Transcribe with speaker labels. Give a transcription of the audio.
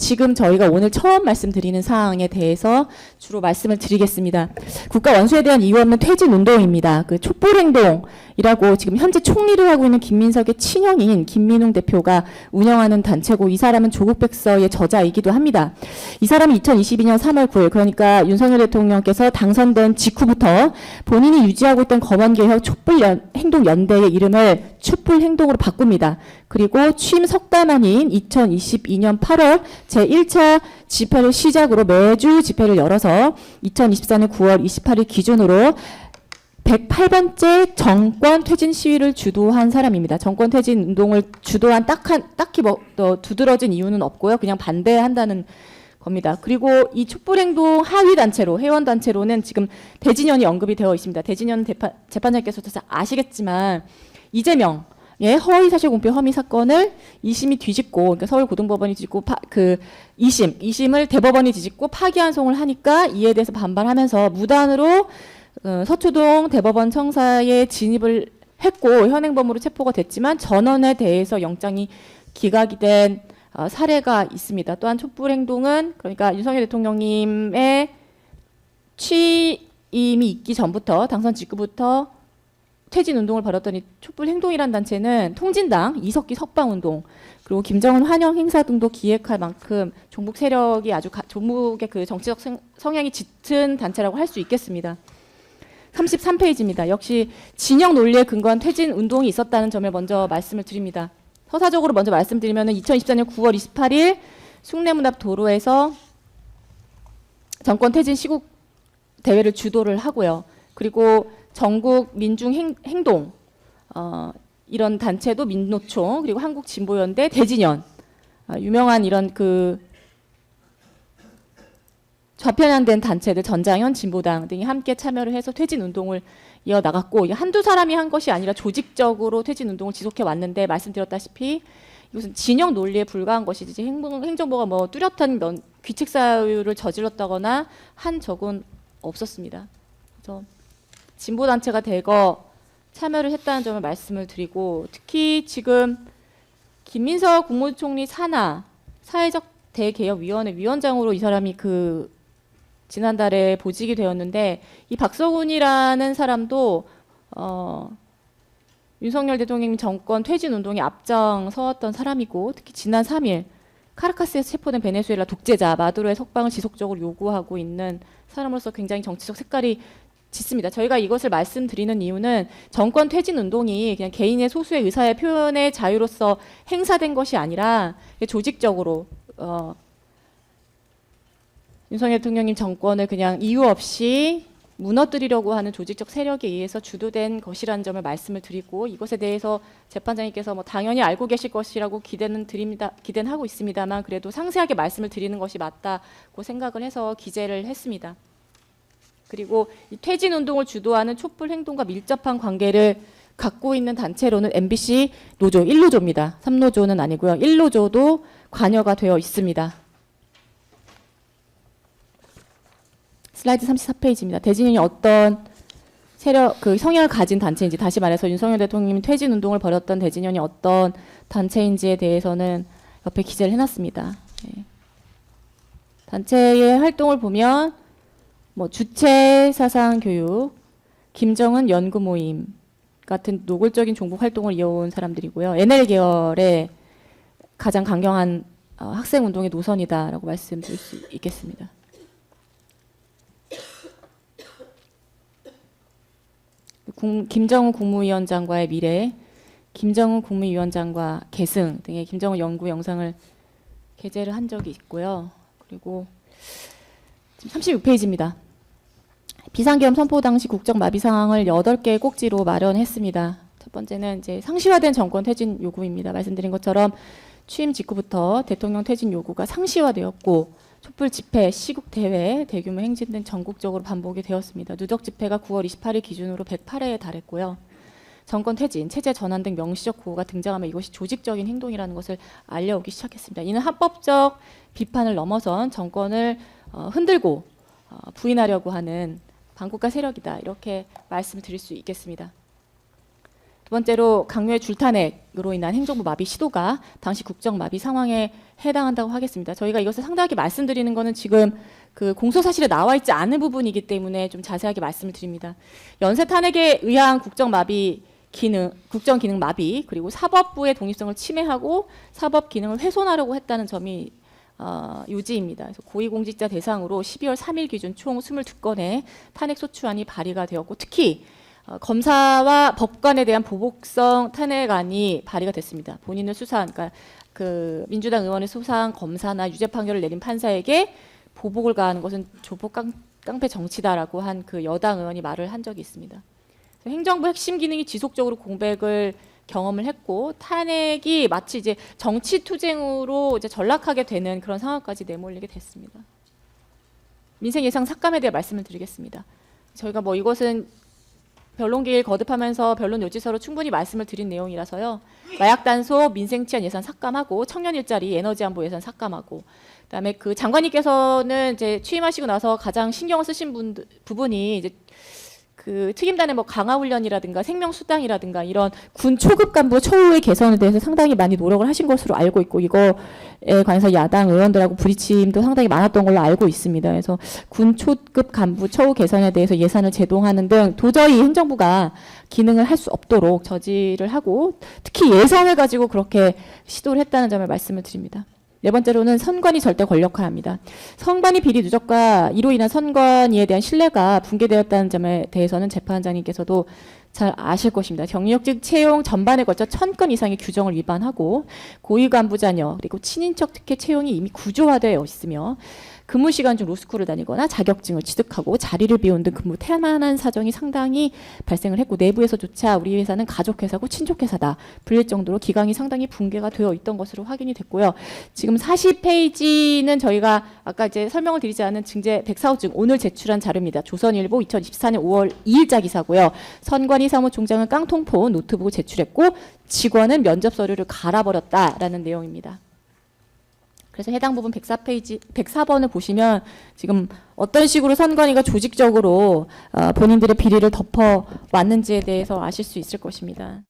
Speaker 1: 지금 저희가 오늘 처음 말씀드리는 사항에 대해서 주로 말씀을 드리겠습니다. 국가 원수에 대한 이유 없는 퇴진 운동입니다. 그 촛불행동이라고 지금 현재 총리를 하고 있는 김민석의 친형인 김민웅 대표가 운영하는 단체고, 이 사람은 조국 백서의 저자이기도 합니다. 이 사람이 2022년 3월 9일, 그러니까 윤석열 대통령께서 당선된 직후부터 본인이 유지하고 있던 검언개혁 촛불행동연대의 이름을 촛불행동으로 바꿉니다. 그리고 취임 석 달 만인 2022년 8월 제1차 집회를 시작으로 매주 집회를 열어서 2024년 9월 28일 기준으로 108번째 정권 퇴진 시위를 주도한 사람입니다. 정권 퇴진 운동을 주도한 딱히 두드러진 이유는 없고요. 그냥 반대한다는 겁니다. 그리고 이 촛불행동 하위 단체로, 회원 단체로는 지금 대진연이 언급이 되어 있습니다. 대진연 재판장께서도 아시겠지만 이재명 허위사실 공표 혐의 사건을 2심이 뒤집고, 그러니까 서울고등법원이 뒤집고 2심을 대법원이 뒤집고 파기환송을 하니까 이에 대해서 반발하면서 무단으로 서초동 대법원 청사에 진입을 했고 현행범으로 체포가 됐지만 전원에 대해서 영장이 기각이 된 사례가 있습니다. 또한 촛불행동은, 그러니까 윤석열 대통령님의 취임이 있기 전부터, 당선 직후부터 퇴진 운동을 벌였던 이 촛불행동이란 단체는 통진당, 이석기 석방운동, 그리고 김정은 환영 행사 등도 기획할 만큼 종북 세력이 아주 종북의 그 정치적 성향이 짙은 단체라고 할 수 있겠습니다. 33페이지입니다. 역시 진영 논리에 근거한 퇴진 운동이 있었다는 점을 먼저 말씀을 드립니다. 서사적으로 먼저 말씀드리면 2024년 9월 28일 숭례문 앞 도로에서 정권 퇴진 시국 대회를 주도를 하고요. 그리고 전국 민중행동, 이런 단체도 민노총, 그리고 한국진보연대, 대진연, 유명한 이런 그 좌편향된 단체들, 전장현, 진보당 등이 함께 참여를 해서 퇴진 운동을 이어나갔고, 한두 사람이 한 것이 아니라 조직적으로 퇴진 운동을 지속해 왔는데, 말씀드렸다시피 이것은 진영 논리에 불과한 것이지 행정부가 뭐 뚜렷한 귀책 사유를 저질렀다거나 한 적은 없었습니다. 그래서 진보 단체가 대거 참여를 했다는 점을 말씀을 드리고, 특히 지금 김민석 국무총리 산하 사회적 대개혁위원회 위원장으로 이 사람이 지난달에 보직이 되었는데, 이 박서훈이라는 사람도 윤석열 대통령 정권 퇴진 운동에 앞장서왔던 사람이고, 특히 지난 3일 카라카스에서 체포된 베네수엘라 독재자 마두로의 석방을 지속적으로 요구하고 있는 사람으로서 굉장히 정치적 색깔이 짙습니다. 저희가 이것을 말씀드리는 이유는 정권 퇴진 운동이 그냥 개인의 소수의 의사의 표현의 자유로서 행사된 것이 아니라 조직적으로 윤석열 대통령님 정권을 그냥 이유 없이 무너뜨리려고 하는 조직적 세력에 의해서 주도된 것이라는 점을 말씀을 드리고, 이것에 대해서 재판장님께서 뭐 당연히 알고 계실 것이라고 기대는 하고 있습니다만, 그래도 상세하게 말씀을 드리는 것이 맞다고 생각을 해서 기재를 했습니다. 그리고 이 퇴진 운동을 주도하는 촛불 행동과 밀접한 관계를 갖고 있는 단체로는 MBC 노조 1노조입니다. 3노조는 아니고요. 1노조도 관여가 되어 있습니다. 슬라이드 34페이지입니다. 대진연이 어떤 세력, 성향을 가진 단체인지, 다시 말해서 윤석열 대통령님이 퇴진 운동을 벌였던 대진연이 어떤 단체인지에 대해서는 옆에 기재를 해놨습니다. 네. 단체의 활동을 보면 주체 사상 교육, 김정은 연구 모임 같은 노골적인 종북 활동을 이어온 사람들이고요. NL 계열의 가장 강경한 학생 운동의 노선이다라고 말씀드릴 수 있겠습니다. 김정은 국무위원장과의 미래, 김정은 국무위원장과 계승 등의 김정은 연구 영상을 게재를 한 적이 있고요. 그리고 지금 36페이지입니다. 비상계엄 선포 당시 국적 마비 상황을 8개의 꼭지로 마련했습니다. 첫 번째는 이제 상시화된 정권 퇴진 요구입니다. 말씀드린 것처럼 취임 직후부터 대통령 퇴진 요구가 상시화되었고, 촛불 집회, 시국 대회, 대규모 행진 등 전국적으로 반복이 되었습니다. 누적 집회가 9월 28일 기준으로 108회에 달했고요. 정권 퇴진, 체제 전환 등 명시적 구호가 등장하면 이것이 조직적인 행동이라는 것을 알려오기 시작했습니다. 이는 합법적 비판을 넘어선 정권을 흔들고 부인하려고 하는 반국가 세력이다, 이렇게 말씀드릴 수 있겠습니다. 두 번째로 강요의 줄탄핵으로 인한 행정부 마비 시도가 당시 국정 마비 상황에 해당한다고 하겠습니다. 저희가 이것을 상당하게 말씀드리는 것은 지금 그 공소 사실에 나와 있지 않은 부분이기 때문에 좀 자세하게 말씀을 드립니다. 연쇄 탄핵에 의한 국정 기능 마비, 그리고 사법부의 독립성을 침해하고 사법 기능을 훼손하려고 했다는 점이 요지입니다. 그래서 고위공직자 대상으로 12월 3일 기준 총 22건의 탄핵 소추안이 발의가 되었고, 특히 검사와 법관에 대한 보복성 탄핵안이 발의가 됐습니다. 본인을 수사한, 그러니까 그 민주당 의원을 수사한 검사나 유죄 판결을 내린 판사에게 보복을 가하는 것은 조폭 깡패 정치다라고 한 그 여당 의원이 말을 한 적이 있습니다. 행정부 핵심 기능이 지속적으로 공백을 경험을 했고, 탄핵이 마치 이제 정치 투쟁으로 이제 전락하게 되는 그런 상황까지 내몰리게 됐습니다. 민생 예상 삭감에 대해 말씀을 드리겠습니다. 저희가 뭐 이것은 변론기일 거듭하면서 변론 요지서로 충분히 말씀을 드린 내용이라서요. 마약 단속, 민생 치안 예산 삭감하고, 청년 일자리, 에너지 안보 예산 삭감하고, 그다음에 그 장관님께서는 이제 취임하시고 나서 가장 신경을 쓰신 부분이 이제 그 특임단의 뭐 강화 훈련이라든가 생명 수당이라든가 이런 군 초급 간부 처우의 개선에 대해서 상당히 많이 노력을 하신 것으로 알고 있고, 이거에 관해서 야당 의원들하고 부딪힘도 상당히 많았던 걸로 알고 있습니다. 그래서 군 초급 간부 처우 개선에 대해서 예산을 제동하는 등 도저히 행정부가 기능을 할 수 없도록 저지를 하고, 특히 예산을 가지고 그렇게 시도를 했다는 점을 말씀을 드립니다. 네 번째로는 선관위 절대 권력화합니다. 선관위 비리 누적과 이로 인한 선관위에 대한 신뢰가 붕괴되었다는 점에 대해서는 재판장님께서도 잘 아실 것입니다. 경력직 채용 전반에 걸쳐 1000건 이상의 규정을 위반하고, 고위 간부 자녀 그리고 친인척 특혜 채용이 이미 구조화되어 있으며, 근무 시간 중 로스쿨을 다니거나 자격증을 취득하고 자리를 비운 등 근무 태만한 사정이 상당히 발생을 했고, 내부에서조차 우리 회사는 가족회사고 친족회사다 불릴 정도로 기강이 상당히 붕괴가 되어 있던 것으로 확인이 됐고요. 지금 40페이지는 저희가 아까 이제 설명을 드리지 않은 증제 104호증 오늘 제출한 자료입니다. 조선일보 2024년 5월 2일자 기사고요. 선관위 사무총장은 깡통폰 노트북을 제출했고, 직원은 면접 서류를 갈아버렸다라는 내용입니다. 그래서 해당 부분 104페이지, 104번을 보시면 지금 어떤 식으로 선관위가 조직적으로 본인들의 비리를 덮어왔는지에 대해서 아실 수 있을 것입니다.